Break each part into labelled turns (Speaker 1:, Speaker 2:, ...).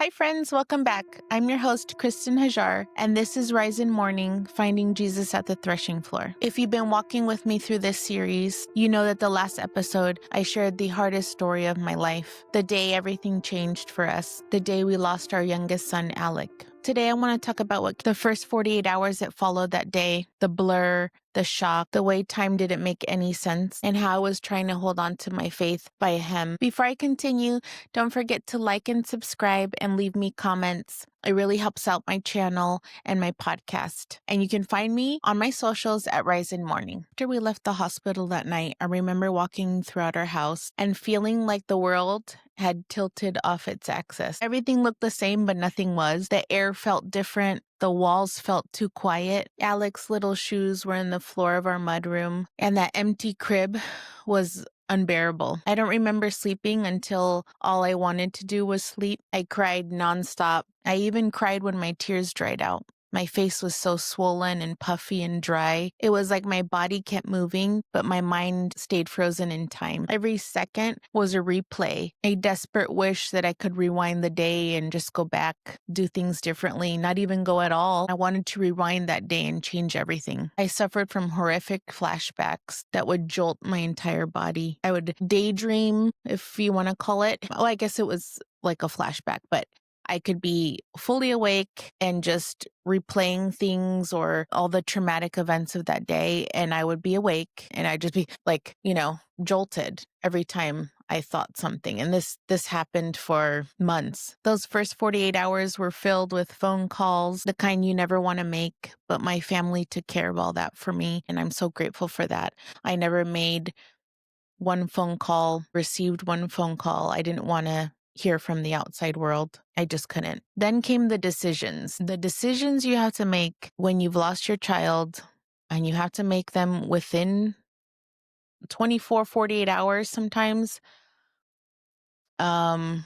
Speaker 1: Hi, friends. Welcome back. I'm your host, Kristen Hajar, and this is Rise in Mourning, Finding Jesus at the Threshing Floor. If you've been walking with me through this series, you know that the last episode, I shared the hardest story of my life, the day everything changed for us, the day we lost our youngest son, Alec. Today, I want to talk about what the first 48 hours that followed that day, the blur, the shock, the way time didn't make any sense, and how I was trying to hold on to my faith by a hem. Before I continue, don't forget to like and subscribe and leave me comments. It really helps out my channel and my podcast. And you can find me on my socials at Rise in Mourning. After we left the hospital that night, I remember walking throughout our house and feeling like the world had tilted off its axis. Everything looked the same, but nothing was. The air felt different. The walls felt too quiet. Alec's little shoes were in the floor of our mudroom, and that empty crib was unbearable. I don't remember sleeping until all I wanted to do was sleep. I cried nonstop. I even cried when my tears dried out. My face was so swollen and puffy and dry. It was like my body kept moving, but my mind stayed frozen in time. Every second was a replay, a desperate wish that I could rewind the day and just go back, do things differently, not even go at all. I wanted to rewind that day and change everything. I suffered from horrific flashbacks that would jolt my entire body. I would daydream, if you want to call it. Oh, I guess it was like a flashback, but I could be fully awake and just replaying things or all the traumatic events of that day. And I would be awake and I'd just be like, jolted every time I thought something. And this happened for months. Those first 48 hours were filled with phone calls, the kind you never want to make, but my family took care of all that for me. And I'm so grateful for that. I never made one phone call, received one phone call. I didn't want to hear from the outside world. I just couldn't. Then came the decisions you have to make when you've lost your child, and you have to make them within 24, 48 hours sometimes, are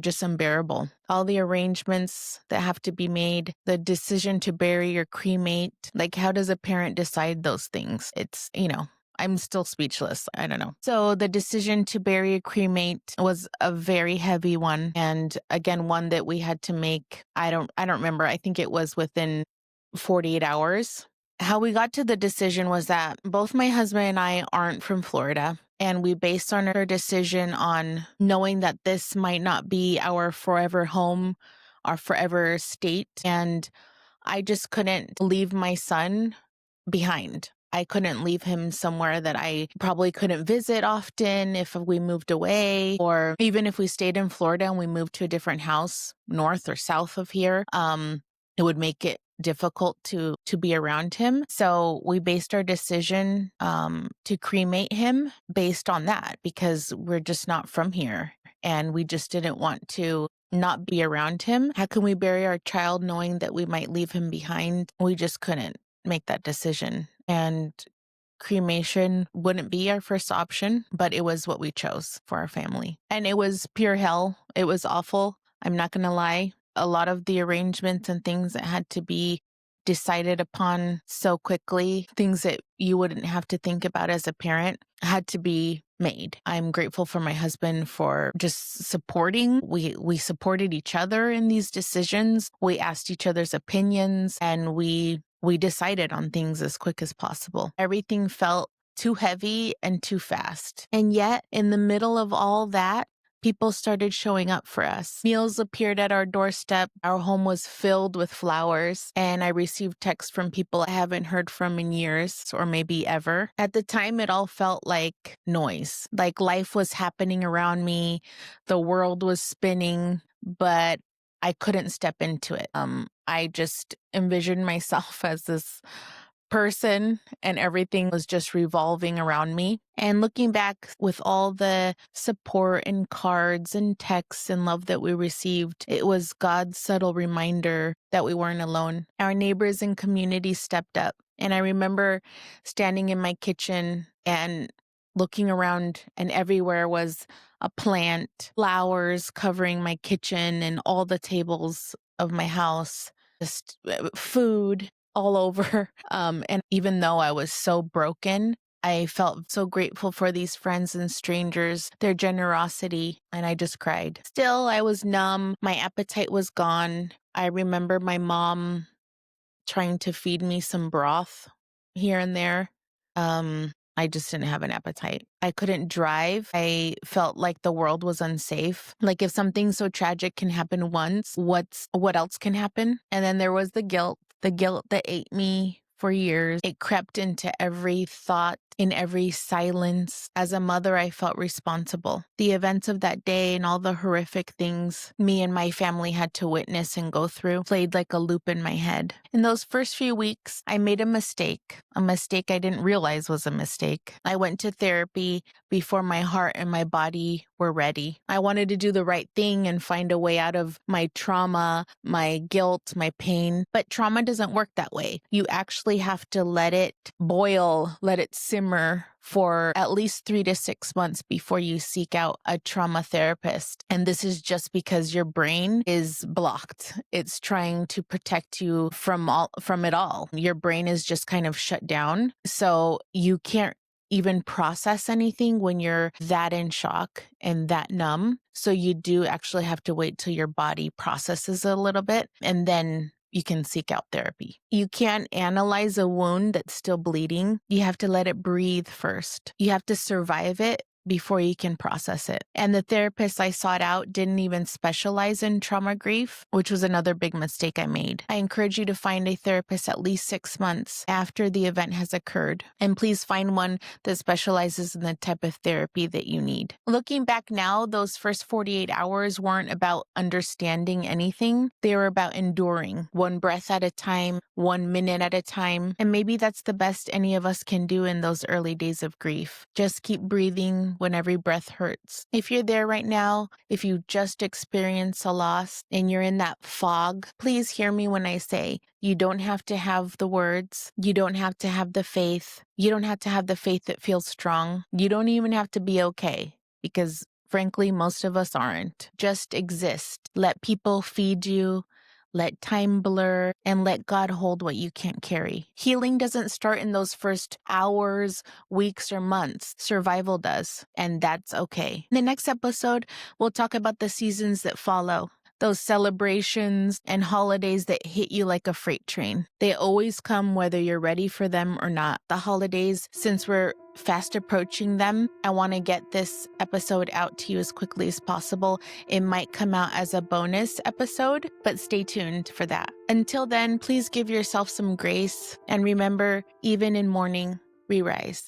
Speaker 1: just unbearable. All the arrangements that have to be made, the decision to bury or cremate, like how does a parent decide those things? It's, I'm still speechless. I don't know. So the decision to bury or cremate was a very heavy one. And again, one that we had to make. I don't remember. I think it was within 48 hours. How we got to the decision was that both my husband and I aren't from Florida. And we based our decision on knowing that this might not be our forever home, our forever state. And I just couldn't leave my son behind. I couldn't leave him somewhere that I probably couldn't visit often if we moved away, or even if we stayed in Florida and we moved to a different house, north or south of here, it would make it difficult to be around him. So we based our decision to cremate him based on that, because we're just not from here and we just didn't want to not be around him. How can we bury our child knowing that we might leave him behind? We just couldn't make that decision. And cremation wouldn't be our first option, but it was what we chose for our family. And it was pure hell. It was awful. I'm not going to lie. A lot of the arrangements and things that had to be decided upon so quickly, things that you wouldn't have to think about as a parent, had to be made. I'm grateful for my husband for just supporting. We supported each other in these decisions. We asked each other's opinions, and we decided on things as quick as possible. Everything felt too heavy and too fast. And yet, in the middle of all that, people started showing up for us. Meals appeared at our doorstep. Our home was filled with flowers, and I received texts from people I haven't heard from in years, or maybe ever. At the time, it all felt like noise, like life was happening around me. The world was spinning, but I couldn't step into it. I just envisioned myself as this person, and everything was just revolving around me. And looking back, with all the support and cards and texts and love that we received, it was God's subtle reminder that we weren't alone. Our neighbors and community stepped up. And I remember standing in my kitchen and looking around, and everywhere was a plant, flowers covering my kitchen and all the tables of my house, just food all over. And even though I was so broken, I felt so grateful for these friends and strangers, their generosity, and I just cried. Still, I was numb. My appetite was gone. I remember my mom trying to feed me some broth here and there. I just didn't have an appetite. I couldn't drive. I felt like the world was unsafe. Like if something so tragic can happen once, what else can happen? And then there was the guilt that ate me for years. It crept into every thought, in every silence. As a mother, I felt responsible. The events of that day and all the horrific things me and my family had to witness and go through played like a loop in my head. In those first few weeks, I made a mistake I didn't realize was a mistake. I went to therapy before my heart and my body were ready. I wanted to do the right thing and find a way out of my trauma, my guilt, my pain. But trauma doesn't work that way. You actually have to let it boil, let it simmer for at least 3 to 6 months before you seek out a trauma therapist. And this is just because your brain is blocked. It's trying to protect you from it all. Your brain is just kind of shut down. So you can't even process anything when you're that in shock and that numb. So you do actually have to wait till your body processes a little bit, and then you can seek out therapy. You can't analyze a wound that's still bleeding. You have to let it breathe first. You have to survive it before you can process it. And the therapist I sought out didn't even specialize in trauma grief, which was another big mistake I made. I encourage you to find a therapist at least 6 months after the event has occurred. And please find one that specializes in the type of therapy that you need. Looking back now, those first 48 hours weren't about understanding anything. They were about enduring, one breath at a time, 1 minute at a time. And maybe that's the best any of us can do in those early days of grief. Just keep breathing when every breath hurts. If you're there right now, if you just experienced a loss and you're in that fog, please hear me when I say you don't have to have the words. You don't have to have the faith. You don't have to have the faith that feels strong. You don't even have to be okay, because frankly, most of us aren't. Just exist. Let people feed you. Let time blur, and let God hold what you can't carry. Healing doesn't start in those first hours, weeks, or months. Survival does, and that's okay. In the next episode, we'll talk about the seasons that follow. Those celebrations and holidays that hit you like a freight train. They always come whether you're ready for them or not. The holidays, since we're fast approaching them, I want to get this episode out to you as quickly as possible. It might come out as a bonus episode, but stay tuned for that. Until then, please give yourself some grace, and remember, even in mourning, we rise.